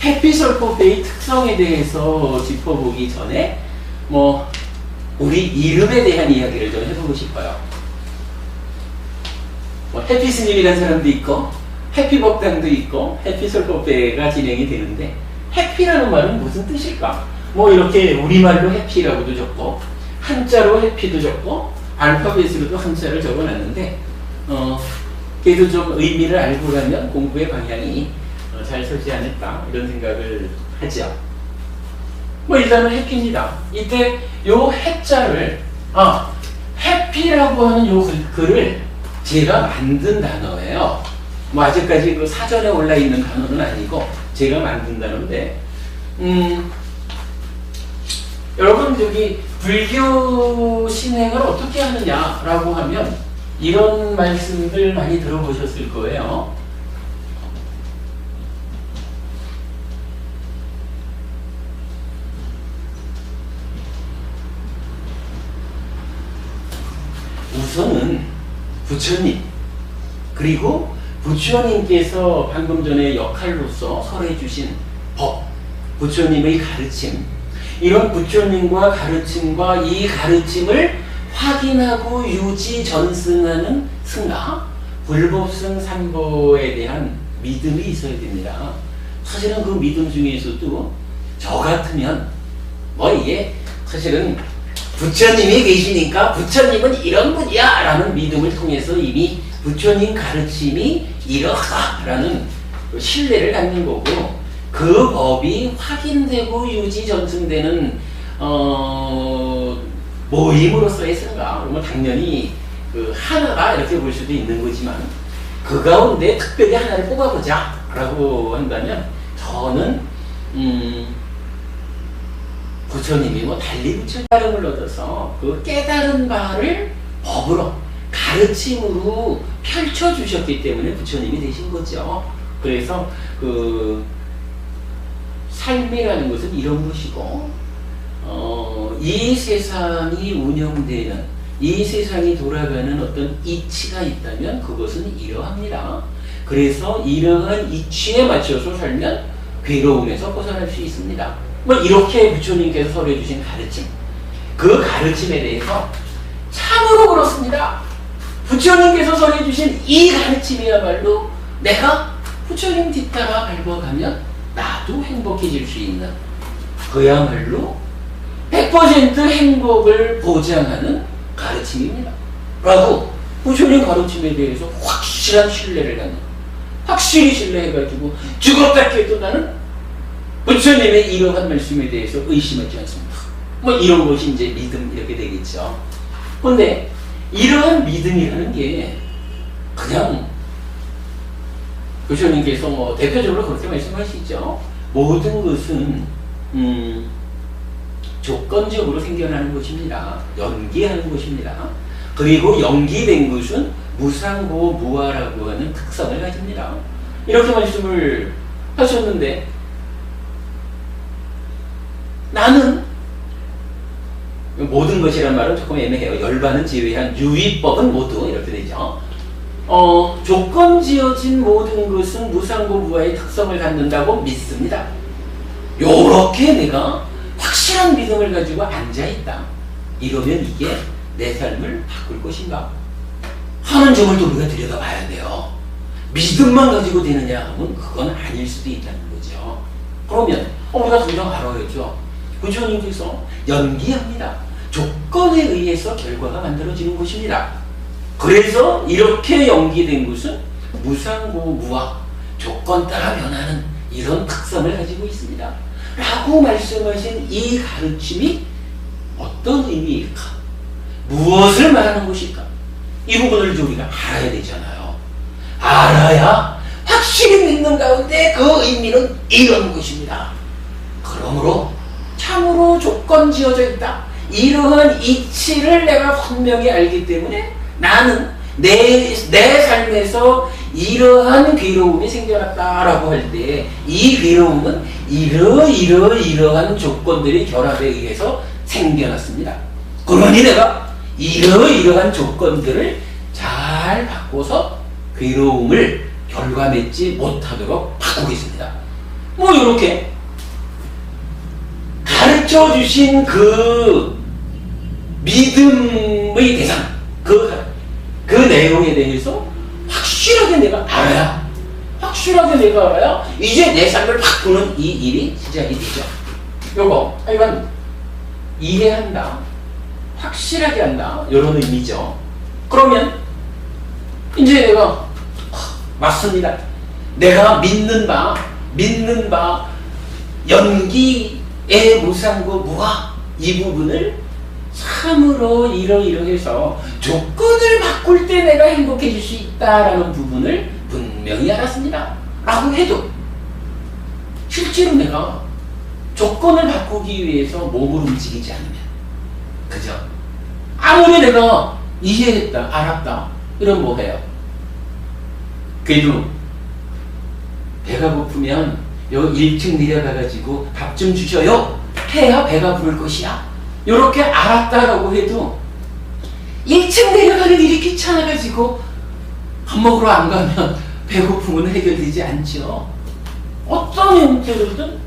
해피설법의 특성에 대해서 짚어보기 전에 우리 이름에 대한 이야기를 좀 해보고 싶어요. 해피스님이라는 사람도 있고 해피법당도 있고 해피설법회가 진행이 되는데 해피라는 말은 무슨 뜻일까? 이렇게 우리말로 해피라고도 적고 한자로 해피도 적고 알파벳으로도 한자를 적어놨는데 그래도 좀 의미를 알고 가면 공부의 방향이 잘 서지 않을까 이런 생각을 하죠. 일단은 해피입니다. 이때 요 해자를 해피라고 하는 요 글을 제가 만든 단어예요. 아직까지 그 사전에 올라 있는 단어는 아니고 제가 만든 단어인데 여러분 여기 불교 신행을 어떻게 하느냐라고 하면 이런 말씀들 많이 들어보셨을 거예요. 우선은 부처님 그리고 부처님께서 방금 전에 역할로서 설해 주신 법, 부처님의 가르침, 이런 부처님과 가르침과 이 가르침을 확인하고 유지 전승하는 승가, 불법승 삼보에 대한 믿음이 있어야 됩니다. 사실은 그 믿음 중에서도 저 같으면 이게 사실은 부처님이 계시니까 부처님은 이런 분이야 라는 믿음을 통해서 이미 부처님 가르침이 이러하다라는 신뢰를 갖는 거고, 그 법이 확인되고 유지 전승되는 모임으로서의 생각, 그러면 당연히 그 하나가 이렇게 볼 수도 있는 거지만 그 가운데 특별히 하나를 뽑아보자 라고 한다면 저는 부처님이 달리 부처님 깨달음을 얻어서 그 깨달은 바를 법으로 가르침으로 펼쳐주셨기 때문에 부처님이 되신 거죠. 그래서 그 삶이라는 것은 이런 것이고, 이 세상이 운영되는, 이 세상이 돌아가는 어떤 이치가 있다면 그것은 이러합니다. 그래서 이러한 이치에 맞춰서 살면 괴로움에서 벗어날 수 있습니다. 이렇게 부처님께서 설해 주신 가르침, 그 가르침에 대해서 참으로 그렇습니다. 부처님께서 설해 주신 이 가르침이야말로 내가 부처님 뒤따라 밟아가면 나도 행복해질 수 있는, 그야말로 100% 행복을 보장하는 가르침입니다. 라고 부처님 가르침에 대해서 확실한 신뢰를 갖는, 확실히 신뢰해가지고 죽었다 해도 나는 부처님의 이러한 말씀에 대해서 의심하지 않습니다. 이런 것이 이제 믿음 이렇게 되겠죠. 그런데 이러한 믿음이라는 게 그냥 부처님께서 대표적으로 그렇게 말씀하시죠. 모든 것은 조건적으로 생겨나는 것입니다. 연기하는 것입니다. 그리고 연기된 것은 무상고 무아라고 하는 특성을 가집니다. 이렇게 말씀을 하셨는데, 나는 모든 것이란 말은 조금 애매해요. 열반은 제외한 유의법은 모두 이렇게 되죠. 조건 지어진 모든 것은 무상고 무아의 특성을 갖는다고 믿습니다. 요렇게 내가 확실한 믿음을 가지고 앉아있다. 이러면 이게 내 삶을 바꿀 것인가 하는 점을 또 우리가 들여다봐야 돼요. 믿음만 가지고 되느냐 하면 그건 아닐 수도 있다는 거죠. 그러면 우리가 당장 알아야죠. 부처님께서 연기합니다. 조건에 의해서 결과가 만들어지는 것입니다. 그래서 이렇게 연기된 것은 무상고 무아, 조건 따라 변하는 이런 특성을 가지고 있습니다. 라고 말씀하신 이 가르침이 어떤 의미일까? 무엇을 말하는 것일까? 이 부분을 우리가 알아야 되잖아요. 알아야 확실히 믿는 가운데 그 의미는 이런 것입니다. 그러므로 참으로 조건 지어져 있다. 이러한 이치를 내가 분명히 알기 때문에 나는 내 삶에서 이러한 괴로움이 생겨났다라고 할 때 이 괴로움은 이러한 조건들의 결합에 의해서 생겨났습니다. 그러니 내가 이러한 조건들을 잘 바꿔서 괴로움을 결과 맺지 못하도록 바꾸겠습니다. 뭐 이렇게 가르쳐 주신 그 믿음의 대상, 그 내용에 대해서 확실하게 내가 알아야, 이제 내 삶을 바꾸는 이 일이 시작이 되죠. 요거 하여간 이해한다, 확실하게 한다, 이런 의미죠. 그러면 이제 내가 맞습니다. 내가 믿는 바 연기의 무상고 무아 이 부분을 참으로 이러이러해서 조건을 바꿀 때 내가 행복해질 수 있다라는 부분을 분명히 알았습니다 라고 해도 실제로 내가 조건을 바꾸기 위해서 몸을 움직이지 않으면, 그죠? 아무리 내가 이해했다, 알았다, 이런 뭐 해요? 그래도 배가 고프면 요 1층 내려가가지고 밥 좀 주셔요 해야 배가 부를 것이야. 요렇게 알았다라고 해도 1층 내려가는 일이 귀찮아가지고 밥 먹으러 안 가면 배고픔은 해결되지 않죠. 어떤 형태로든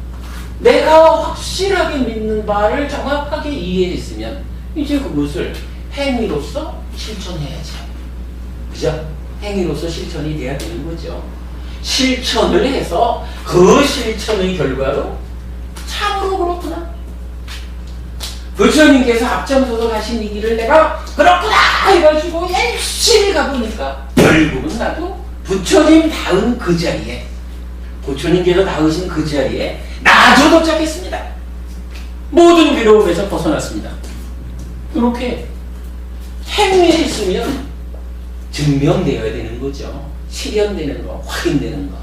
내가 확실하게 믿는 바를 정확하게 이해했으면 이제 그것을 행위로서 실천해야죠. 그죠? 행위로서 실천이 돼야 되는 거죠. 실천을 해서 그 실천의 결과로 참으로 그렇구나, 부처님께서 앞장서서 가신 이 길을 내가 그렇구나 해가지고 열심히 가보니까 결국은 나도 부처님께서 닿으신 그 자리에 나도 도착했습니다. 모든 괴로움에서 벗어났습니다. 그렇게 행위했으면 증명되어야 되는 거죠. 실현되는 거, 확인되는 거.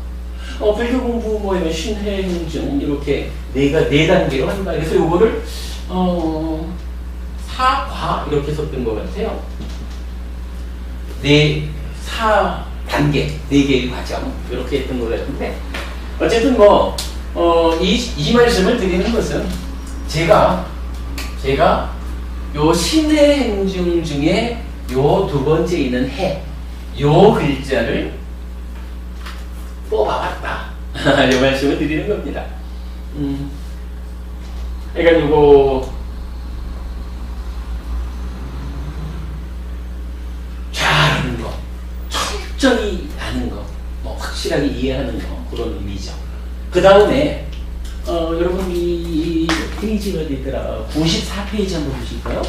불교 공부 뭐면 신행증 이렇게 네 단계로 한다. 그래서 요거를 사과 이렇게 썼던 것 같아요. 4단계, 4개의 과정 이렇게 했던 것 같은데, 어쨌든 이 말씀을 드리는 것은 제가 요 신의 행중 중에 요 두 번째 있는 해, 요 글자를 뽑아봤다. 이 말씀을 드리는 겁니다. 그러니까 요거 잘하는 거, 철저히 아는 거, 확실하게 이해하는 거, 그런 의미죠. 그 다음에 여러분 이 페이지가 어디더라? 94페이지 한번 보실까요?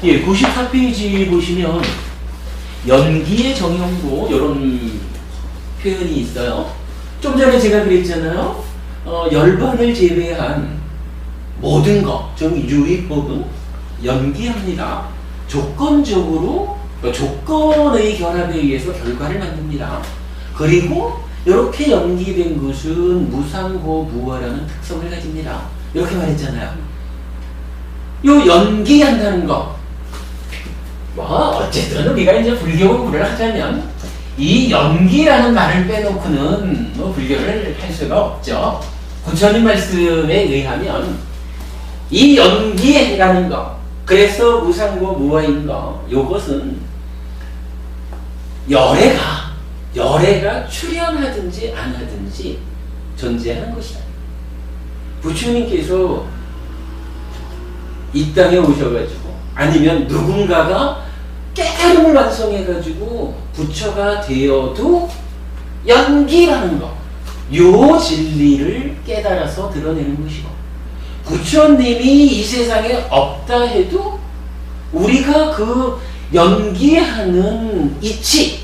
예, 94페이지 보시면 연기의 정형고 이런 표현이 있어요. 좀 전에 제가 그랬잖아요. 열반을 제외한 모든 것, 즉 유의법은 연기합니다. 조건적으로, 조건의 결합에 의해서 결과를 만듭니다. 그리고 이렇게 연기된 것은 무상고 무아라는 특성을 가집니다. 이렇게 말했잖아요. 요 연기한다는 거, 어쨌든 우리가 이제 불교 공부를 하자면 이 연기라는 말을 빼놓고는 불교를 할 수가 없죠. 부처님 말씀에 의하면 이 연기라는 거, 그래서 무상고 무아인 거, 요것은 열애가 출현하든지 안 하든지 존재하는 것이다. 부처님께서 이 땅에 오셔가지고, 아니면 누군가가 깨달음을 완성해가지고 부처가 되어도 연기라는 거, 요 진리를 깨달아서 드러내는 것이고, 부처님이 이 세상에 없다 해도 우리가 그 연기하는 이치,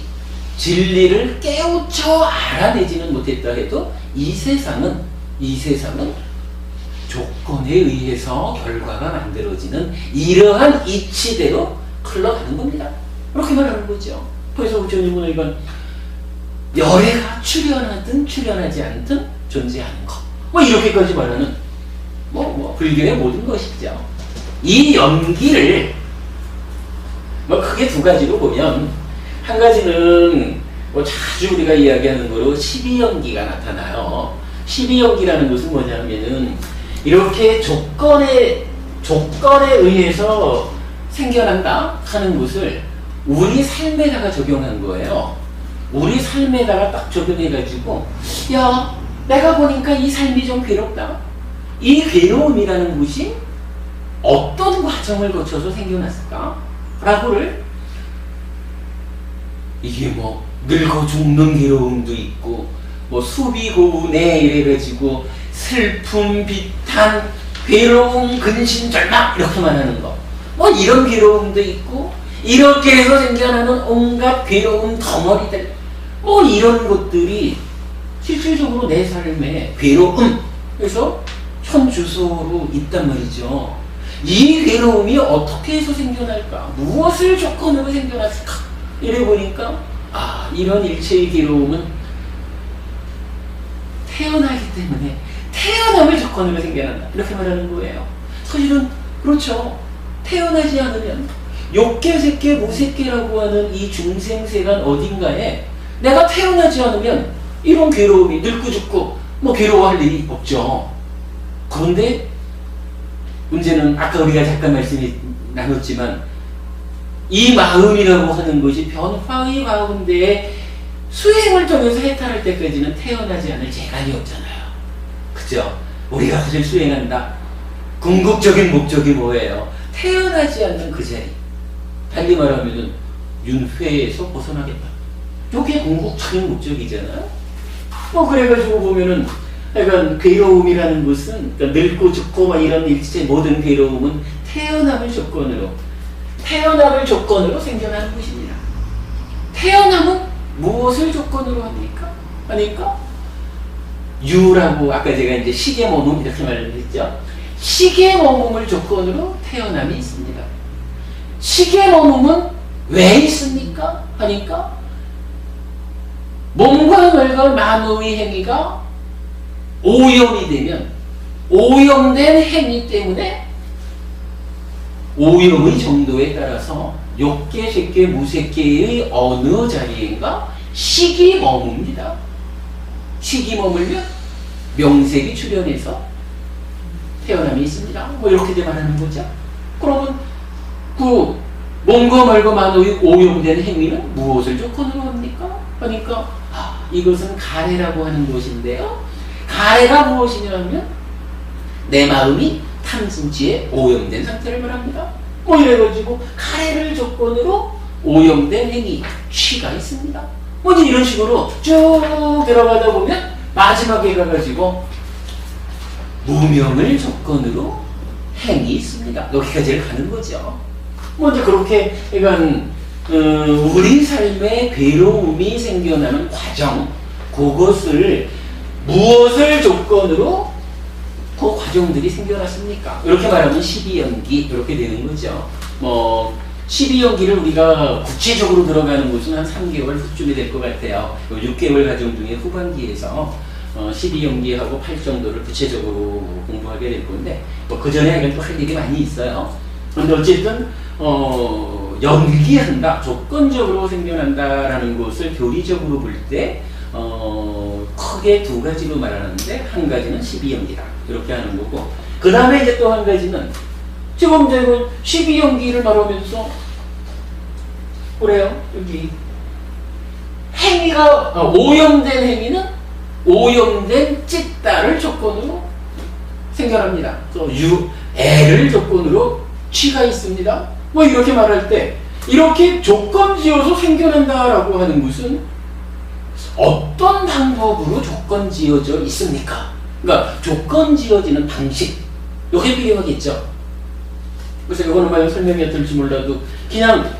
진리를 깨우쳐 알아내지는 못했다 해도 이 세상은 조건에 의해서 결과가 만들어지는 이러한 이치대로 흘러가는 겁니다. 그렇게 말하는 거죠. 그래서 부처님은 이건 열애가 출현하든 출현하지 않든 존재하는 것, 이렇게까지 말하는 불교의 모든 것이죠. 이 연기를 크게 두 가지로 보면, 한 가지는 자주 우리가 이야기하는 거로 12연기가 나타나요. 12연기라는 것은 뭐냐면은 이렇게 조건에 의해서 생겨난다 하는 것을 우리 삶에다가 적용한 거예요. 우리 삶에다가 딱 적용해가지고, 야, 내가 보니까 이 삶이 좀 괴롭다. 이 괴로움이라는 것이 어떤 과정을 거쳐서 생겨났을까? 라고를, 이게 뭐 늙어 죽는 괴로움도 있고, 뭐 수비 고운에 이래가지고 슬픔, 비탄, 괴로움, 근심, 절망 이렇게 말하는 거. 뭐 이런 괴로움도 있고, 이렇게 해서 생겨나는 온갖 괴로움 덩어리들, 뭐 이런 것들이 실질적으로 내 삶의 괴로움, 그래서 현주소로 있단 말이죠. 이 괴로움이 어떻게 해서 생겨날까? 무엇을 조건으로 생겨났을까? 이래 보니까 이런 일체의 괴로움은 태어나기 때문에 태어남을 조건으로 생겨난다. 이렇게 말하는 거예요. 사실은 그렇죠. 태어나지 않으면 욕계, 색계, 무색계라고 하는 이 중생세간 어딘가에 내가 태어나지 않으면 이런 괴로움이 늙고 죽고 뭐 괴로워할 일이 없죠. 그런데 문제는 아까 우리가 잠깐 말씀이 나눴지만 이 마음이라고 하는 것이 변화의 가운데 수행을 통해서 해탈할 때까지는 태어나지 않을 재간이 없잖아요. 그죠? 우리가 사실 수행한다. 궁극적인 목적이 뭐예요? 태어나지 않는 그 자리. 달리 말하면 윤회에서 벗어나겠다. 이게 궁극적인 목적이잖아요. 뭐 그래가지고 보면은 약간 괴로움이라는 것은, 그러니까 늙고 죽고 막 이런 일체 모든 괴로움은 태어남을 조건으로 생겨나는 것입니다. 태어남은 무엇을 조건으로 합니까? 하니까 유라고 아까 제가 이제 시계모놈 이렇게 말을 했죠. 시계모놈을 조건으로 태어남이 있습니다. 시계모놈은 왜 있습니까? 하니까 몸과 늙은 만우의 행위가 오염이 되면 오염된 행위 때문에 오염의 정도에 따라서 욕계, 색계, 무색계의 어느 자리인가 식이 머뭅니다. 식이 머물면 명색이 출현해서 태어남이 있습니다. 뭐 이렇게 말하는 거죠. 그러면 그 몸과 말과 만우의 오염된 행위는 무엇을 조건으로 합니까? 그러니까 이것은 가래라고 하는 것인데요. 가래가 무엇이냐면 내 마음이 탐진치에 오염된 상태를 말합니다. 뭐 이래가지고 가래를 조건으로 오염된 행위, 취가 있습니다. 뭐 이제 이런 식으로 쭉 들어가다 보면 마지막에 가가지고 무명을 조건으로 행이 있습니다. 여기까지를 가는 거죠. 뭐 이제 그렇게 이건 우리 삶에 괴로움이 생겨나는 과정, 그것을 무엇을 조건으로 그 과정들이 생겨났습니까? 이렇게 말하면 12연기 이렇게 되는 거죠. 뭐 12연기를 우리가 구체적으로 들어가는 것은 한 3개월 후쯤이 될 것 같아요. 6개월 과정 중에 후반기에서 12연기하고 8 정도를 구체적으로 공부하게 될 건데 그 전에 또 할 일이 많이 있어요. 그런데 어쨌든 연기한다, 조건적으로 생겨난다라는 것을 교리적으로 볼 때 크게 두 가지로 말하는데 한 가지는 12연기다 이렇게 하는 거고, 그 다음에 이제 또 한 가지는 지금 이제 12연기를 말하면서 그래요. 여기 행위가 오염된 행위는 오염된 찢다를 조건으로 생겨납니다. 또 애를 조건으로 취가 있습니다. 뭐 이렇게 말할 때 이렇게 조건 지어서 생겨난다라고 하는 것은 어떤 방법으로 조건 지어져 있습니까? 그러니까 조건 지어지는 방식, 이게 필요하겠죠. 그래서 이거는 만약 설명이 될지 몰라도 그냥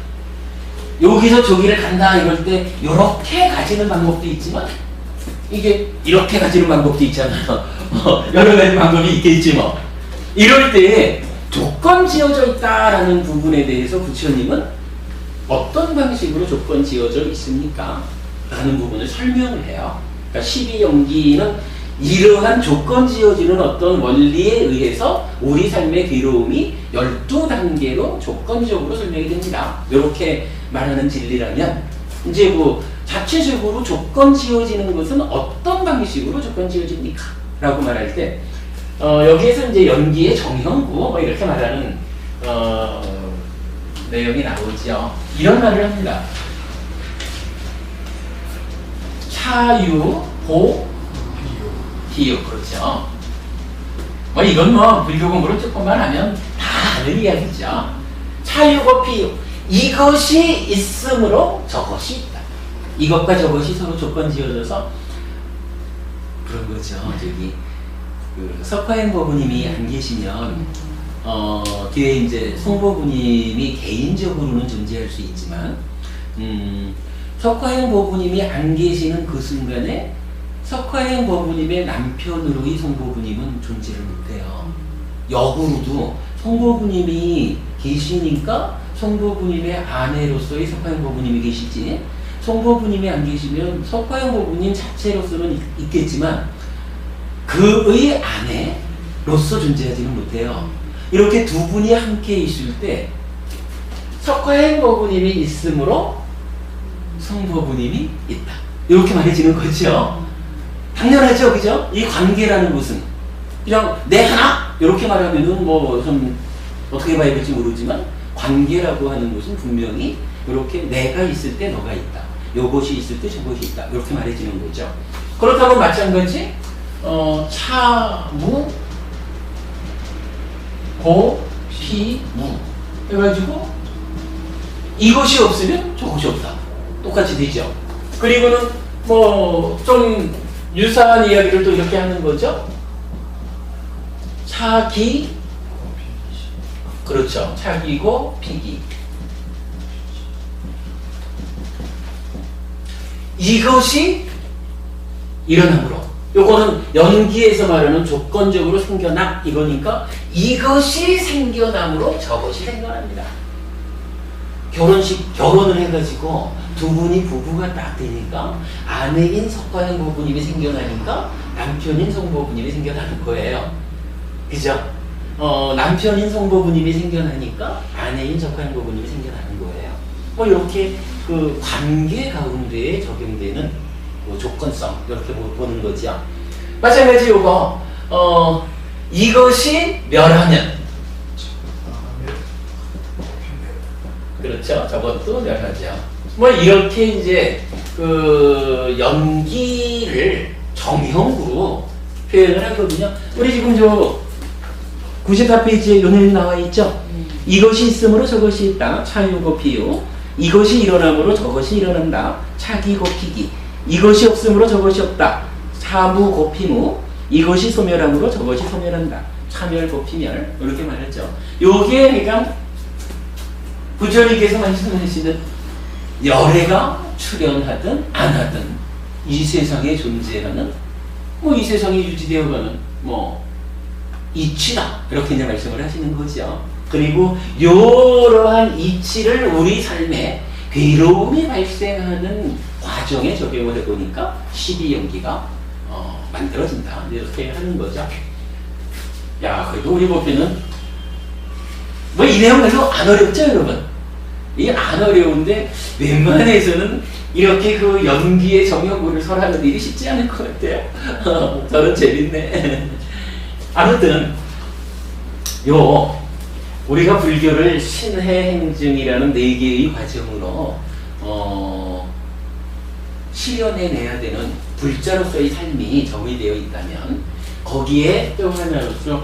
여기서 저기를 간다 이럴 때 이렇게 가지는 방법도 있지만 이게 이렇게 가지는 방법도 있잖아요. 여러 가지 방법이 있겠지 뭐. 이럴 때 조건 지어져 있다라는 부분에 대해서 부처님은 어떤 방식으로 조건 지어져 있습니까? 라는 부분을 설명을 해요. 그러니까 12연기는 이러한 조건 지어지는 어떤 원리에 의해서 우리 삶의 괴로움이 12단계로 조건적으로 설명이 됩니다. 이렇게 말하는 진리라면 이제 뭐 자체적으로 조건 지어지는 것은 어떤 방식으로 조건 지어집니까? 라고 말할 때 여기에서 이제 연기의 정형구 뭐 이렇게 말하는 내용이 나오죠. 이런 말을 합니다. 차유, 보, 비유. 그렇죠. 뭐 이건 뭐 불교 공부를 조금만 하면 다 아는 이야기죠. 차유고 비유. 이것이 있으므로 저것이 있다. 이것과 저것이 서로 조건 지어져서 그런 거죠. 저기 그 석화행보부님이 안 계시면 뒤에 이제 송보부님이 개인적으로는 존재할 수 있지만 석화행보부님이 안 계시는 그 순간에 석화행보부님의 남편으로의 송보부님은 존재를 못해요. 역으로도 송보부님이 계시니까 송보부님의 아내로서의 석화행보부님이 계시지, 송보부님이 안 계시면 석화행보부님 자체로서는 있겠지만 그의 아내로서 존재하지는 못해요. 이렇게 두 분이 함께 있을 때 석화행보부님이 있으므로 송보부님이 있다. 이렇게 말해지는 거죠. 당연하죠, 그죠? 이 관계라는 것은 그냥 내 하나 이렇게 말하면은 뭐 좀 어떻게 봐야 될지 모르지만 관계라고 하는 것은 분명히 이렇게 내가 있을 때 너가 있다. 요것이 있을 때 저것이 있다. 이렇게 말해지는 거죠. 그렇다고 마찬가지 차, 무, 고, 피, 무 해가지고 이것이 없으면 저것이 없다. 똑같이 되죠. 그리고는 뭐 좀 유사한 이야기를 또 이렇게 하는 거죠. 차기, 그렇죠. 차기고 피기. 이것이 일어남으로. 요거는 연기에서 말하는 조건적으로 생겨나 이거니까 이것이 생겨남으로 저것이 생겨납니다. 결혼을 해가지고 두 분이 부부가 딱 되니까 아내인 석화행보부님이 생겨나니까 남편인 송보부님이 생겨나는 거예요. 그죠? 남편인 송보부님이 생겨나니까 아내인 석화행보부님이 생겨나는 거예요. 뭐 이렇게 그 관계 가운데에 적용되는 뭐 조건성 이렇게 보는 거죠. 마찬가지 요거 이것이 멸하면, 그렇죠. 저것도 멸하죠. 뭐 이렇게 이제 그 연기를 정형으로 표현을 하거든요. 우리 지금 저 94페이지에 요 내용 나와 있죠. 이것이 있으므로 저것이 있다. 차유고 비유. 이것이 일어남으로 저것이 일어난다. 차기고 피기. 이것이 없으므로 저것이 없다. 차무고 피무. 이것이 소멸함으로 저것이 소멸한다. 차멸고 피멸. 이렇게 말했죠. 요게 그러니까 부처님께서 말씀하시는 열애가 출현하든 안 하든 이 세상에 존재하는 뭐 이 세상에 유지되어가는 뭐 이치다. 이렇게 이제 말씀을 하시는 거죠. 그리고 이러한 이치를 우리 삶에 괴로움이 발생하는 과정에 적용을 해보니까 12연기가 만들어진다. 이렇게 하는 거죠. 야, 그래도 우리 보면은 뭐 이 내용 가지고 안 어렵죠, 여러분? 이게 안 어려운데 웬만해서는 이렇게 그 연기의 정형구를 설하는 일이 쉽지 않을 것 같아요. 저는 재밌네. 아무튼 우리가 불교를 신해행증이라는 4개의 과정으로 실현해내야 되는 불자로서의 삶이 정의되어 있다면 거기에 또 하나로서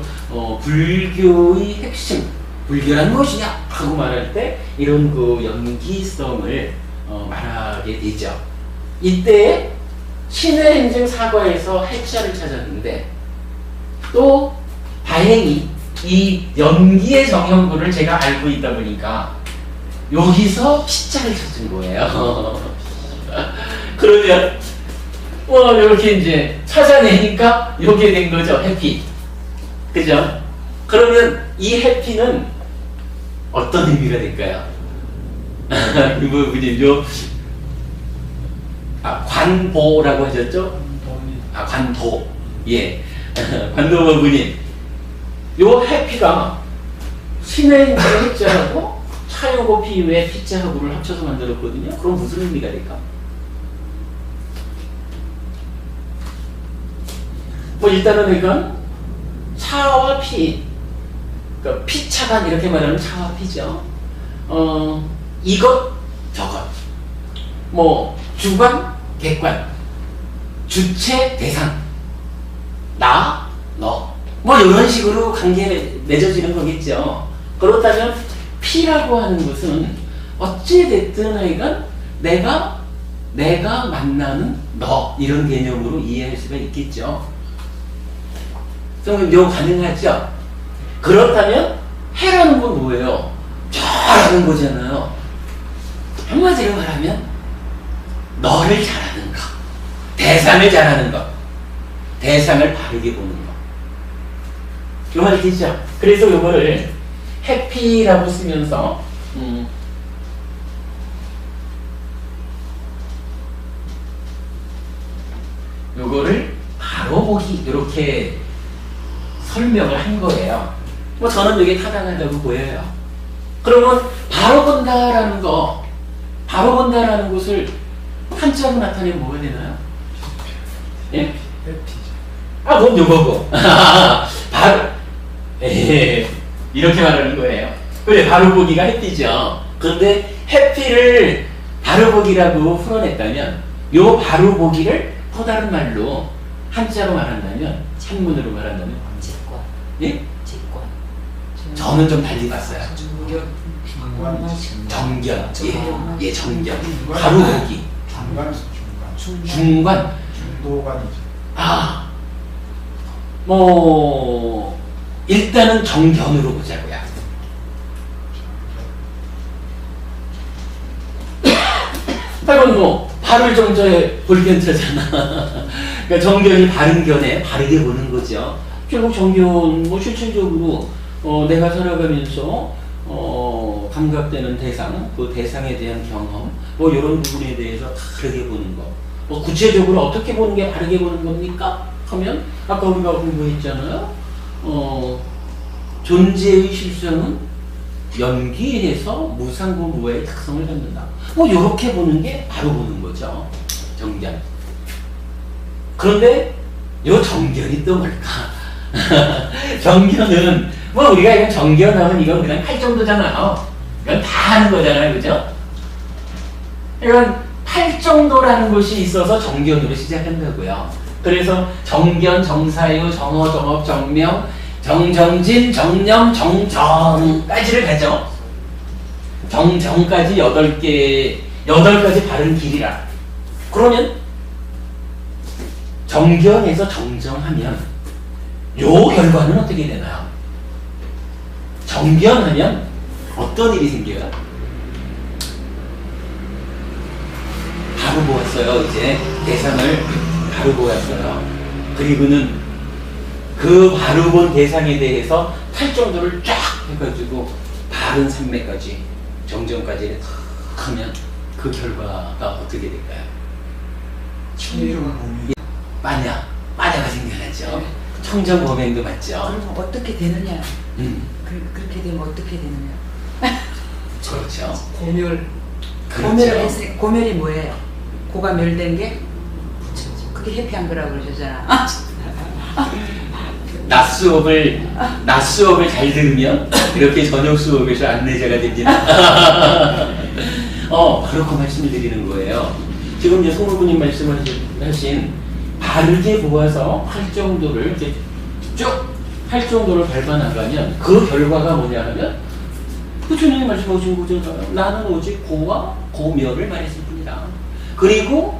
불교의 핵심, 불교란 무엇이냐 하고 말할 때 이런 그 연기성을 말하게 되죠. 이때 신해행증 사과에서 해자를 찾았는데 또 다행히 이 연기의 정형구를 제가 알고 있다 보니까 여기서 피자를 찾은 거예요. 그러면 이렇게 이제 찾아내니까 이렇게 된 거죠. 해피. 그죠? 그러면 이 해피는 어떤 의미가 될까요? 이 부분이죠. 관보라고 하셨죠? 관도. 예. 관도 부분이 요 해피가 신의 해자하고 차요고 피유의 피자하고를 합쳐서 만들었거든요. 그럼 무슨 의미가 될까? 뭐 일단은 그러니까 차와 피, 그러니까 피차간 이렇게 말하면 차와 피죠. 이것 저것, 뭐 주관 객관, 주체 대상, 나 너, 뭐 이런 식으로 관계 맺어지는 거겠죠. 그렇다면 피라고 하는 것은 어찌 됐든 하여간 내가 만나는 너, 이런 개념으로 이해할 수가 있겠죠. 선생님, 이거 가능하죠? 그렇다면 해라는 건 뭐예요? 잘하는 거잖아요. 한마디로 말하면 너를 잘하는 거, 대상을 잘하는 거, 대상을 바르게 보는 거. 요 말이 되죠? 그래서 요거를 해피라고 쓰면서 요거를 바로 보기, 이렇게 설명을 한 거예요. 뭐 저는 이게 타당하다고 보여요. 그러면 바로 본다라는 거, 바로 본다라는 것을 한자로 나타내면 뭐가 되나요? 예? 아, 그럼 요거고. 바로, 이렇게 말하는 거예요. 그래, 바로 보기가 해피죠. 그런데 해피를 바로 보기라고 풀어냈다면, 요 바로 보기를 또 다른 말로 한자로 말한다면, 한문으로 말한다면 직관. 예? 직관. 저는 좀 달리 봤어요. 정견. 정견. 예, 정견. 바로 보기. 중관. 중도관이죠. 아, 뭐 일단은 정견으로 보자고요. 하여간 뭐 바를 정저에 볼견자잖아. 그러니까 정견이 바른 견에 바르게 보는 거죠. 결국 정견 뭐 실질적으로 내가 살아가면서 감각되는 대상, 그 대상에 대한 경험, 뭐 이런 부분에 대해서 다르게 보는 거. 뭐 구체적으로 어떻게 보는 게 바르게 보는 겁니까? 하면 아까 우리가 공부했잖아요. 존재의 실성은 연기해서 무상고 무아의 특성을 갖는다. 뭐 이렇게 보는 게 바로 보는 거죠. 정견. 그런데 요 정견이 또 뭘까? 정견은 뭐 우리가 이건 정견하면 이건 그냥 할 정도잖아요. 이건 다 하는 거잖아요, 그죠? 이건 팔 정도라는 것이 있어서 정견으로 시작한다고요. 그래서 정견, 정사유, 정어, 정업, 정명, 정정진, 정념, 정정까지를 가죠. 정정까지 8가지 바른 길이라. 그러면 정견에서 정정하면 요 결과는 어떻게 되나요? 정견하면 어떤 일이 생겨요? 바로 보았어요. 이제 대상을 바로 보았어요. 그리고는 그 바로 본 대상에 대해서 팔정도를 쫙 해가지고 바른 산매까지 정정까지 탁 하면 그 결과가 어떻게 될까요? 마냐가 생겨나죠. 청정범행도 맞죠. 그럼 어떻게 되느냐? 그렇게 되면 어떻게 되느냐? 그렇죠. 고멸. 고멸을 했으니까 고멸이 뭐예요? 고가 멸된 게 그게 해피한 거라고 그러셨잖아. 낮 수업을 잘 들으면 이렇게 저녁 수업에서 안내자가 됩니다. 그렇게 말씀을 드리는 거예요. 지금 이제 송로부님 말씀하신 바르게 보아서 할 정도를 이렇게 쭉 할 정도를 밟아 나가면 그 결과가 뭐냐 하면 그 주님이 말씀하신 거잖아요. 나는 오직 고와 고멸을 말했을 뿐이다. 그리고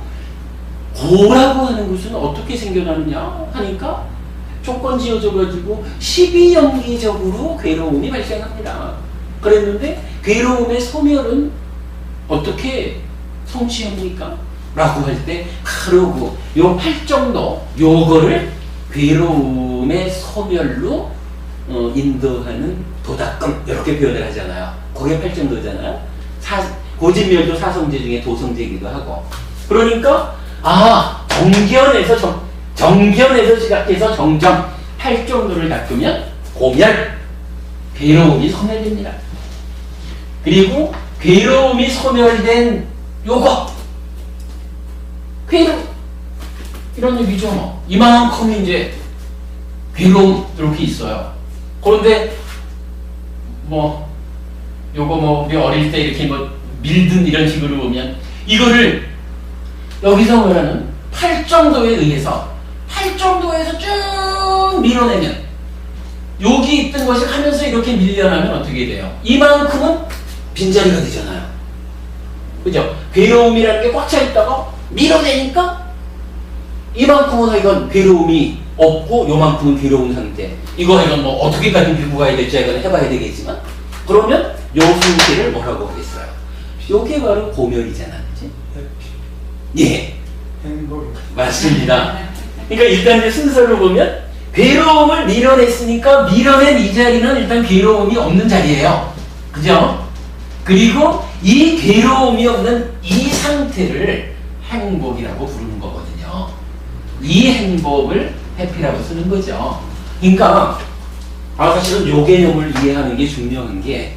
고라고 하는 것은 어떻게 생겨나느냐 하니까 조건 지어져가지고 12연기적으로 괴로움이 발생합니다. 그랬는데 괴로움의 소멸은 어떻게 성취합니까? 라고 할 때 그러고 요 팔정도 요거를 괴로움의 소멸로 인도하는 도닦음 이렇게 표현을 하잖아요. 그게 팔정도잖아요. 고진멸도 사성제 중에 도성제이기도 하고. 그러니까 정견에서 시작해서 정정 팔정도를 닦으면 고멸, 괴로움이 소멸됩니다. 그리고 괴로움이 소멸된 요거 괴로움 이런 얘기죠. 이만큼 이제 괴로움 이렇게 있어요. 그런데 뭐 요거 뭐 우리 어릴 때 이렇게 뭐 밀든 이런 식으로 보면 이거를 여기서 말하는 팔정도에 의해서 쭉 밀어내면 여기 있던 것이 하면서 이렇게 밀려나면 어떻게 돼요? 이만큼은 빈자리가 되잖아요. 그죠? 괴로움이라는 게 꽉 차 있다가 밀어내니까 이만큼은 이건 괴로움이 없고 요만큼은 괴로운 상태. 이건 뭐 어떻게까지 밀고 가야 될지 이건 해봐야 되겠지만 그러면 요 상태를 뭐라고 하겠어요? 요게 바로 고멸이잖아. 그치? 예. 행복. 맞습니다. 그러니까 일단 이제 순서를 보면 괴로움을 밀어냈으니까 밀어낸 이 자리는 일단 괴로움이 없는 자리예요. 그죠? 그리고 이 괴로움이 없는 이 상태를 행복이라고 부르는 거거든요. 이 행복을 해피라고 쓰는 거죠. 그러니까 사실은 요 개념을 이해하는 게 중요한 게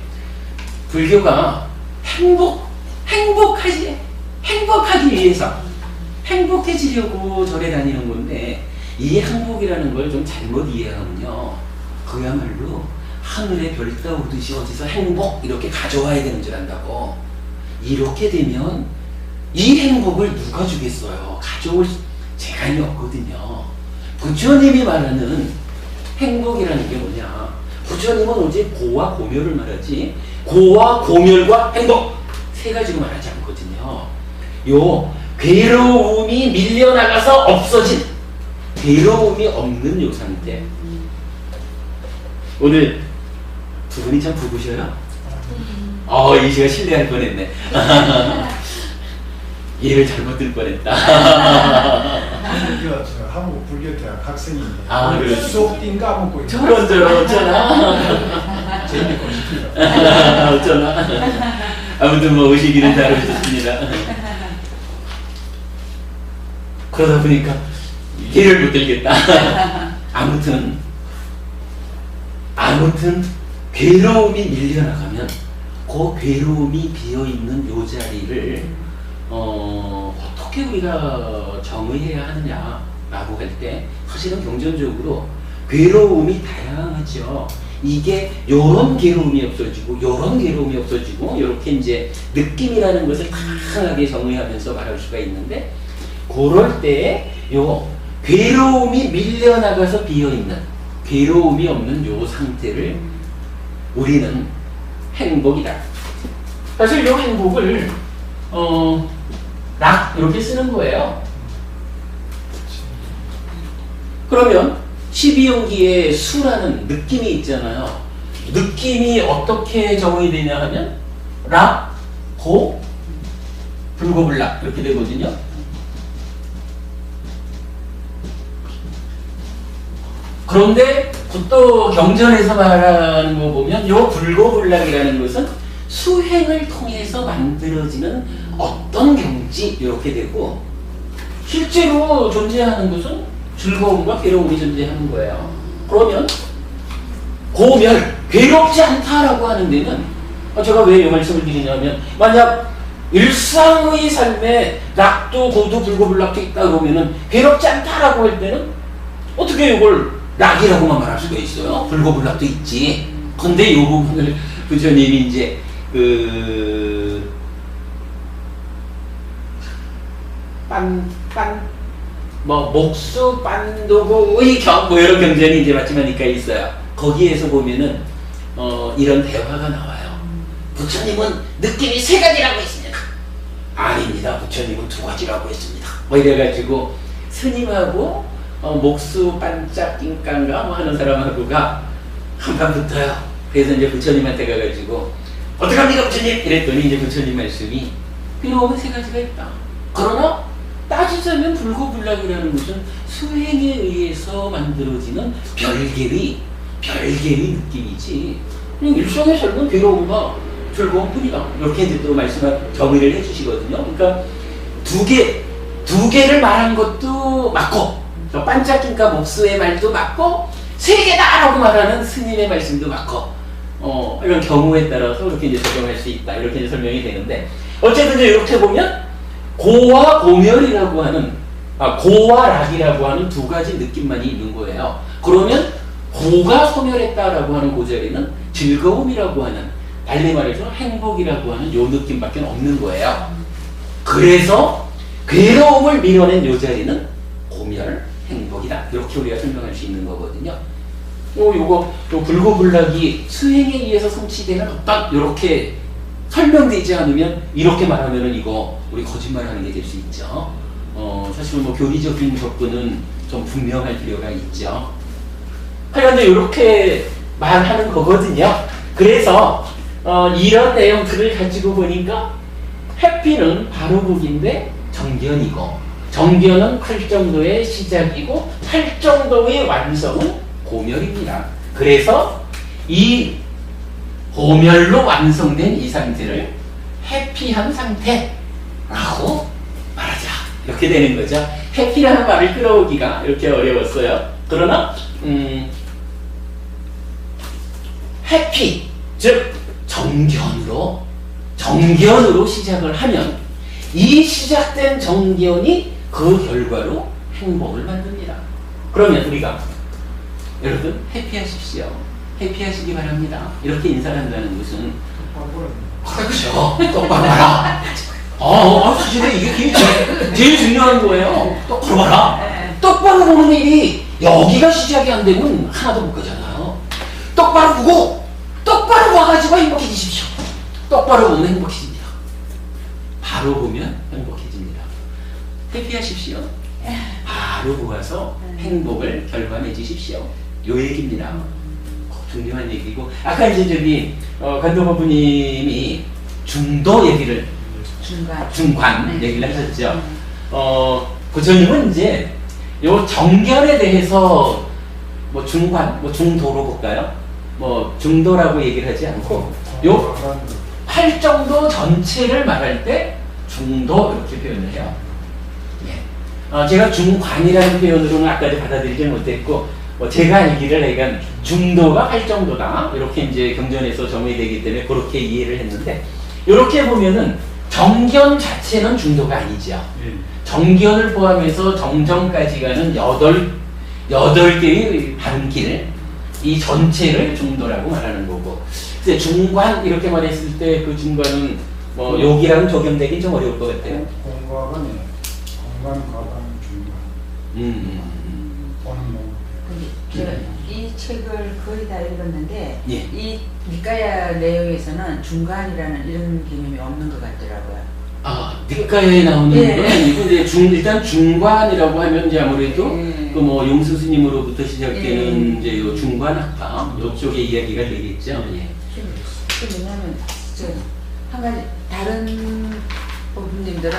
불교가 행복하기 위해서 행복해지려고 절에 다니는 건데 이 행복이라는 걸 좀 잘못 이해하면요 그야말로 하늘에 별 떠오르듯이 어디서 행복 이렇게 가져와야 되는 줄 안다고. 이렇게 되면 이 행복을 누가 주겠어요? 가져올 재간이 없거든요. 부처님이 말하는 행복이라는 게 뭐냐, 부처님은 오직 고와 고멸을 말하지 고와 고멸과 행복 세 가지로 말하지 않거든요. 요 괴로움이 밀려나가서 없어진 괴로움이 없는 요 상태. 오늘 두 분이 참 부부셔요? 이시가 실례할 뻔했네. 예를 잘못 들 뻔했다. 한국 불교대학 학생인데 그래. 수업 띵 까먹고 있는 저런 어쩌나. 재밌고 싶어요. 어쩌나. 아무튼 뭐 오시기는 잘 오셨습니다. 그러다 보니까 예를 못 들겠다. 아무튼 괴로움이 밀려나가면 그 괴로움이 비어있는 요 자리를 어떻게 우리가 정의해야 하느냐라고 할 때 사실은 경전적으로 괴로움이 다양하죠. 이게 요런 괴로움이 없어지고 요런 괴로움이 없어지고 요렇게 이제 느낌이라는 것을 다양하게 정의하면서 말할 수가 있는데 그럴 때 요 괴로움이 밀려나가서 비어있는 괴로움이 없는 요 상태를 우리는 행복이다. 사실 요 행복을 락 이렇게 쓰는 거예요. 그러면 12용기에 수라는 느낌이 있잖아요. 느낌이 어떻게 정의되냐 하면 락, 고, 불고불락 이렇게 되거든요. 그런데 또 경전에서 말하는 거 보면 요 불고불락이라는 것은 수행을 통해서 만들어지는 어떤 경지 이렇게 되고 실제로 존재하는 것은 즐거움과 괴로움이 존재하는 거예요. 그러면 고멸, 괴롭지 않다라고 하는 데는 제가 왜 이 말씀을 드리냐면 만약 일상의 삶에 낙도, 고도, 불고불락도 있다 그러면은 괴롭지 않다라고 할 때는 어떻게 이걸 낙이라고만 말할 수가 있어요? 불고불락도 있지. 근데 이 부분을 부처님이 이제 목수, 빤도고의 뭐 이런 경전이 이제 마지막이니까 있어요. 거기에서 보면은 이런 대화가 나와요. 부처님은 느낌이 세 가지라고 했습니다. 아닙니다. 부처님은 두 가지라고 했습니다. 뭐 이래가지고 스님하고 목수 반짝 낑깡가 뭐 하는 사람하고가 한판 붙어요. 그래서 이제 부처님한테 가가지고 어떡합니까 부처님? 이랬더니 이제 부처님 말씀이 괴로움은 세 가지가 있다. 그러나 따지자면 불고불락이라는 것은 수행에 의해서 만들어지는 별개의 느낌이지 그냥 일상의 삶은 괴로움과 즐거움뿐이다. 이렇게 이제 또 말씀을 정의를 해주시거든요. 그러니까 두 개를 말한 것도 맞고 반짝인가 목수의 말도 맞고 세 개다라고 말하는 스님의 말씀도 맞고 이런 경우에 따라서 이렇게 이제 적용할 수 있다. 이렇게 이제 설명이 되는데 어쨌든 이제 이렇게 보면 고와 고멸이라고 하는 고와 락이라고 하는 두 가지 느낌만이 있는 거예요. 그러면 고가 소멸했다라고 하는 그 자리는 즐거움이라고 하는, 달리 말해서 행복이라고 하는 요 느낌밖에 없는 거예요. 그래서 괴로움을 밀어낸 요 자리는 고멸, 행복이다. 이렇게 우리가 설명할 수 있는 거거든요. 요거 불고불락이 수행에 의해서 성취되는 어떤 이렇게 설명되지 않으면 이렇게 말하면은 이거 우리 거짓말하는 게 될 수 있죠. 사실 뭐 교리적인 접근은 좀 분명할 필요가 있죠. 하여간 이렇게 말하는 거거든요. 그래서 이런 내용들을 가지고 보니까 해피는 바로 복인데 정견이고, 정견은 팔정도의 시작이고 팔정도의 완성은 고멸입니다. 그래서 이 고멸로 완성된 이 상태를 해피한 상태라고 말하자. 이렇게 되는 거죠. 해피라는 말을 끌어오기가 이렇게 어려웠어요. 그러나 해피, 즉 정견으로 시작을 하면 이 시작된 정견이 그 결과로 행복을 만듭니다. 그러면 우리가 여러분 해피하십시오. 해피하시기 바랍니다. 이렇게 인사를 한다는 것은 그렇죠. 똑바로 봐라. 사실 이게 제일 중요한 거예요. 똑바로 봐라. 똑바로 보는 일이 여기가 시작이 안 되면 하나도 못 가잖아요. 똑바로 보고 똑바로 봐가지고 행복해지십시오. 똑바로 보면 행복해집니다. 바로 보면 행복해집니다. 해피하십시오. 바로 보아서 행복을 결과맺으십시오. 요 얘기입니다. 중요한 얘기고, 아까 이제 간도부님이 중도 얘기를, 중관 얘기를 하셨죠. 부처님은 이제 요 정견에 대해서 뭐 중관, 뭐 중도로 볼까요? 뭐 중도라고 얘기를 하지 않고 요 팔정도 전체를 말할 때 중도 이렇게 표현을 해요. 예. 제가 중관이라는 표현으로는 아까도 받아들이지 못했고, 제가 알기를 내가 중도가 팔정도다 이렇게 이제 경전에서 정의되기 때문에 그렇게 이해를 했는데, 이렇게 보면은 정견 자체는 중도가 아니죠. 정견을 포함해서 정정까지 가는 8개의 반길, 이 전체를 중도라고 말하는 거고, 이제 중관 이렇게 말했을 때 그 중관은 뭐 여기랑 적용되기 좀 어려울 것 같아요. 공과관이 공간, 과관, 중간. 제가 이 책을 거의 다 읽었는데 예. 이 니까야 내용에서는 중간이라는 이런 개념이 없는 것 같더라고요. 니까야에 나오는 건 아니고, 이제 일단 중관이라고 하면 이제 아무래도 그 뭐 용수 스님으로부터 시작되는 이제 요 중관학파 요쪽의 이야기가 되겠죠. 예. 왜냐하면 한 가지 다른 부모님들은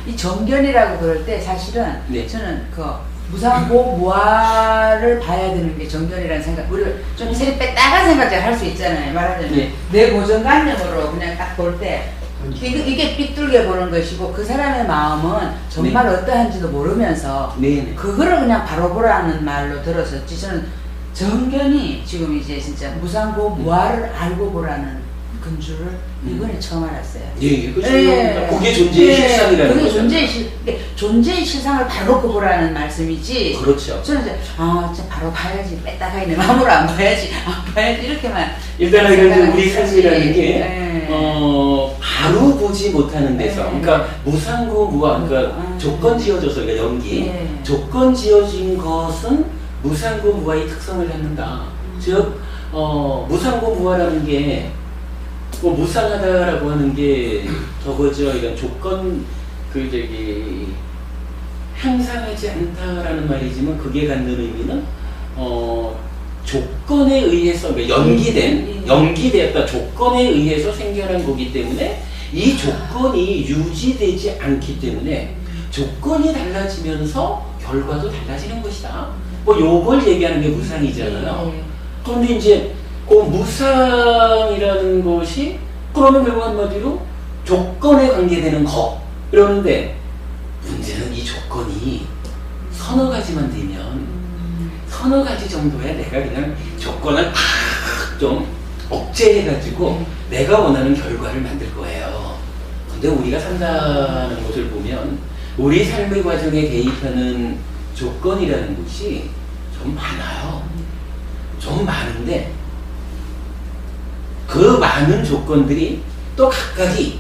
이 정견이라고 그럴 때 사실은 저는 그 무상고 무아를 봐야 되는 게 정견이라는 생각, 우리가 좀 세리 빼다가 생각을 할 수 있잖아요. 말하자면 내 고정관념으로 그냥 딱 볼 때 이게 삐뚤게 보는 것이고, 그 사람의 마음은 정말 어떠한지도 모르면서 그거를 그냥 바로 보라는 말로 들었었지. 저는 정견이 지금 이제 진짜 무상고 무아를 알고 보라는 근주를 이번에 처음 알았어요. 그게 존재의 실상이라는 거죠. 그게 존재의 실상을 바로 놓고 보라는 말씀이지. 그렇죠. 저는 이제 진짜 바로 봐야지, 뺐다가 있는 마음으로 안 봐야지 이렇게만. 일단은 우리 삶이라는 게 바로 보지 못하는 데서, 그러니까 무상고 무아, 그러니까 조건 지어져서, 그러니까 연기, 조건 지어진 것은 무상고 무아의 특성을 갖는다. 즉 무상고 무아라는 게 무상하다라고 하는 게 저거죠. 이런 조건 향상하지 않다라는 말이지만, 그게 갖는 의미는 조건에 의해서, 그러니까 연기되었다 조건에 의해서 생겨난 거기 때문에, 이 조건이 유지되지 않기 때문에 조건이 달라지면서 결과도 달라지는 것이다. 요걸 얘기하는 게 무상이잖아요. 그런데 이제 그 무상이라는 것이 그러면 결국 한마디로 조건에 관계되는 거 이러는데, 문제는 이 조건이 서너 가지만 되면, 서너 가지 정도야 내가 그냥 조건을 좀 억제해가지고 내가 원하는 결과를 만들 거예요. 근데 우리가 산다는 것을 보면 우리 삶의 과정에 개입하는 조건이라는 것이 좀 많아요. 좀 많은데 그 많은 조건들이 또 각각의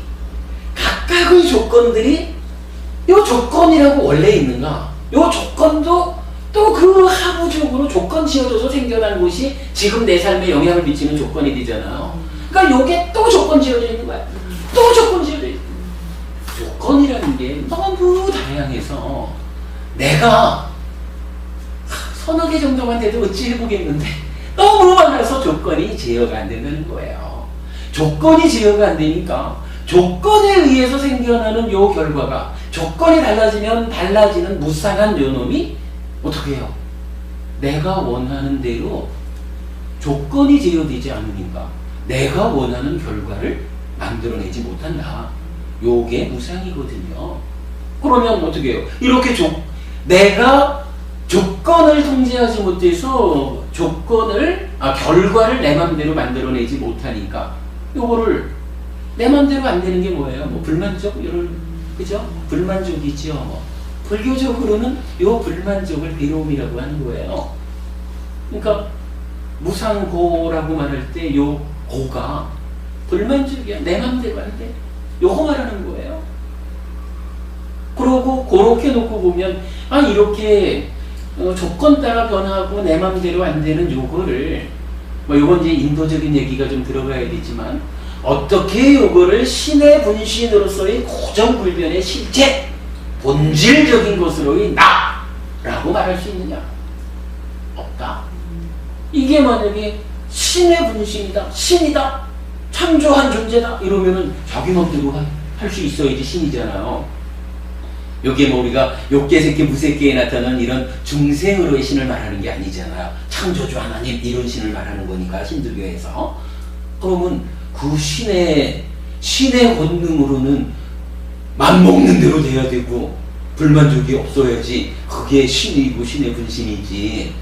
조건들이 요 조건이라고 원래 있는가? 요 조건도 또 그 하부적으로 조건 지어져서 생겨난 것이 지금 내 삶에 영향을 미치는 조건이 되잖아요. 그러니까 요게 또 조건 지어져 있는 거야. 또 조건 지어져 있는 거야. 조건이라는 게 너무 다양해서 내가 서너 개 정도만 돼도 어찌 해보겠는데 너무 많아서 조건이 제어가 안 된다는 거예요. 조건이 제어가 안 되니까 조건에 의해서 생겨나는 요 결과가 조건이 달라지면 달라지는 무상한 요놈이 어떻게 해요? 내가 원하는 대로 조건이 제어되지 않으니까 내가 원하는 결과를 만들어내지 못한다. 요게 무상이거든요. 그러면 어떻게 해요? 이렇게 내가 조건을 통제하지 못해서 결과를 내 맘대로 만들어내지 못하니까 요거를 내 맘대로 안 되는 게 뭐예요? 뭐 불만족? 그죠? 불만족이죠. 뭐. 불교적으로는 요 불만족을 괴로움이라고 하는 거예요. 그러니까 무상고라고 말할 때 요 고가 불만족이야. 내 맘대로 안 돼. 요거 말하는 거예요. 그러고 그렇게 놓고 보면 이렇게 조건 따라 변하고 내 맘대로 안 되는 요거를 요건 이제 인도적인 얘기가 좀 들어가야 되지만 어떻게 요거를 신의 분신으로서의 고정불변의 실체 본질적인 것으로의 나라고 말할 수 있느냐? 없다. 이게 만약에 신의 분신이다, 신이다, 창조한 존재다 이러면은 자기 맘대로 할 수 있어야지 신이잖아요. 여기에 뭐 우리가 욕계새끼 무새끼에 나타나는 이런 중생으로의 신을 말하는 게 아니잖아요. 창조주 하나님 이런 신을 말하는 거니까 힌두교에서. 그러면 그 신의 권능으로는 맘먹는 대로 돼야 되고 불만족이 없어야지 그게 신이고 신의 분신이지.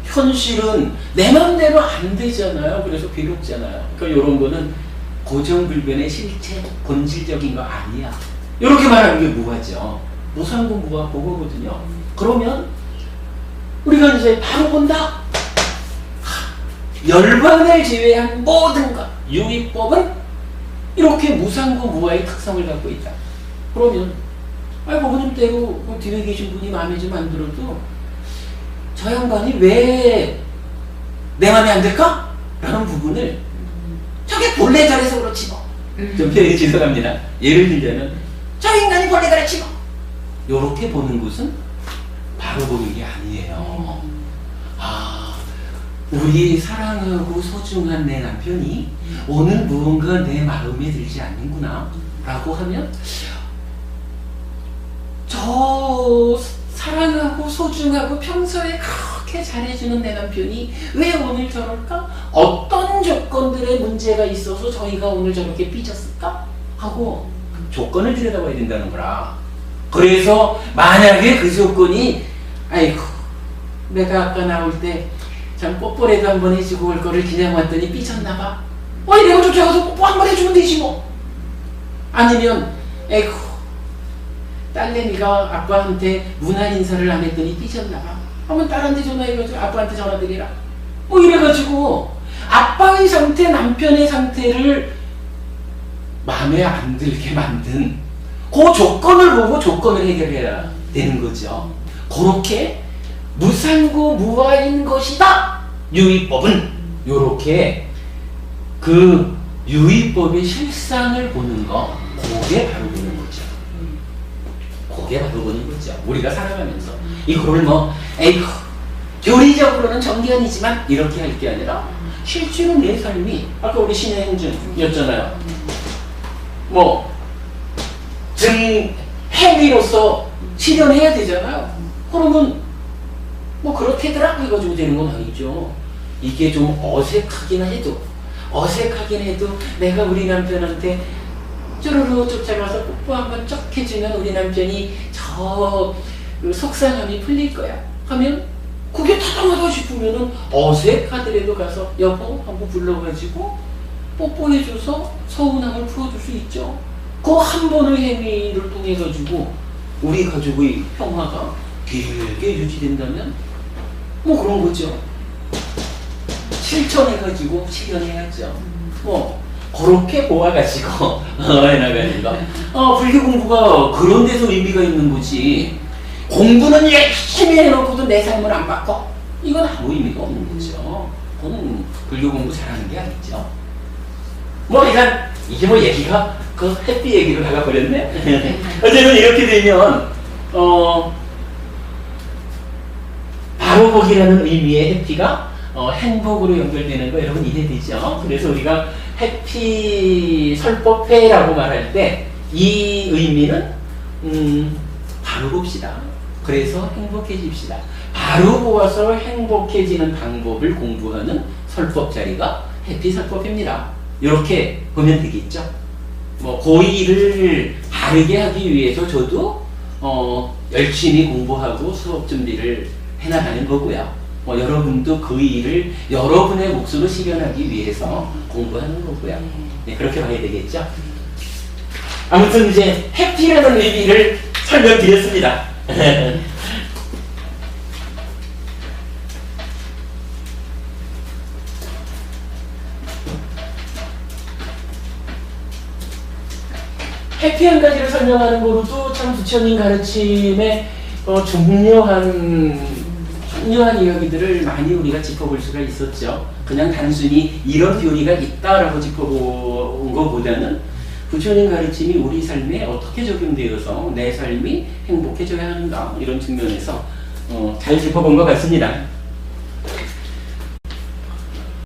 현실은 내 맘대로 안 되잖아요. 그래서 괴롭잖아요. 그러니까 이런 거는 고정불변의 실체 본질적인 거 아니야. 이렇게 말하는 게 무화죠. 무상공부가 그거거든요. 그러면 우리가 이제 바로 본다. 열반을 제외한 모든 것 유의법은 이렇게 무상고 무아의 특성을 갖고 있다. 그러면 부모님대로 그 뒤에 계신 분이 마음에 좀 안 들어도 저 양반이 왜 내 마음에 안 들까? 라는 부분을 저게 본래 저래서 그렇지 뭐. 좀 표현이 죄송합니다. 예를 들자면 저 인간이 본래 그렇지 뭐. 요렇게 보는 것은 바로 보는 게 아니에요. 우리 사랑하고 소중한 내 남편이 오늘 무언가 내 마음에 들지 않는구나 라고 하면 저 사랑하고 소중하고 평소에 그렇게 잘해주는 내 남편이 왜 오늘 저럴까? 어떤 조건들의 문제가 있어서 저희가 오늘 저렇게 삐졌을까? 하고 조건을 들여다봐야 된다는 거라. 그래서 만약에 그 조건이 아이고 내가 아까 나올 때 참 뽀뽀라도 한번 해주고 올 거를 그냥 왔더니 삐졌나봐. 내가 쫓아가서 뽀뽀 한번 해주면 되지 뭐. 아니면 에이구 딸내미가 아빠한테 문안 인사를 안 했더니 삐졌나봐. 한번 딸한테 전화해가지고 아빠한테 전화드리라. 이래가지고 아빠의 상태, 남편의 상태를 마음에 안 들게 만든 그 조건을 보고 조건을 해결해야 되는 거죠. 그렇게 무상고 무아인 것이다. 유의법은 요렇게 그 유의법의 실상을 보는 거, 그게 바로 보는 거죠. 그게 바로 보는 거죠. 우리가 살아가면서 이걸 에이구 교리적으로는 정견이지만 이렇게 할 게 아니라 실제로 내 삶이 아까 우리 신의 행준이었잖아요. 행위로서 실현해야 되잖아요. 그러면 그렇게더라 해가지고 되는 건 아니죠. 이게 좀 어색하긴 해도 내가 우리 남편한테 쭈루루 쫓아가서 뽀뽀 한번 쩍 해주면 우리 남편이 저 속상함이 풀릴 거야 하면 그게 타당하다 싶으면은 어색하더라도 가서 여보 한번 불러가지고 뽀뽀해줘서 서운함을 풀어줄 수 있죠. 그 한 번의 행위를 통해 가지고 우리 가족의 평화가 길게 유지된다면 뭐 그런 거죠. 실천해가지고 실현해야죠. 뭐 그렇게 모아가지고 해나가는 거. 불교 공부가 그런 데서 의미가 있는 거지. 공부는 열심히 해놓고도 내 삶을 안 바꿔? 이건 아무 의미가 없는 거죠. 그건 불교 공부 잘하는 게 아니죠. 뭐 일단 이게 뭐 얘기가 그 해피 얘기로 나가버렸네. 어쨌든 이렇게 되면 바로 보기라는 의미의 해피가 행복으로 연결되는 거 여러분 이해되죠? 그래서 우리가 해피 설법회라고 말할 때 이 의미는 바로 봅시다. 그래서 행복해집시다. 바로 보아서 행복해지는 방법을 공부하는 설법 자리가 해피 설법입니다. 이렇게 보면 되겠죠? 뭐 고의를 바르게 하기 위해서 저도 열심히 공부하고 수업 준비를 해나가는 거고요. 뭐 여러분도 그 일을 여러분의 몫으로 실현하기 위해서 공부하는 거고요. 네, 그렇게 봐야 되겠죠? 아무튼 이제 해피라는 의미를 설명드렸습니다. 해피 한 가지를 설명하는 거로도 참 부처님 가르침의 중요한 이야기들을 많이 우리가 짚어볼 수가 있었죠. 그냥 단순히 이런 교리가 있다라고 짚어본 것보다는 부처님 가르침이 우리 삶에 어떻게 적용되어서 내 삶이 행복해져야 하는가 이런 측면에서 잘 짚어본 것 같습니다.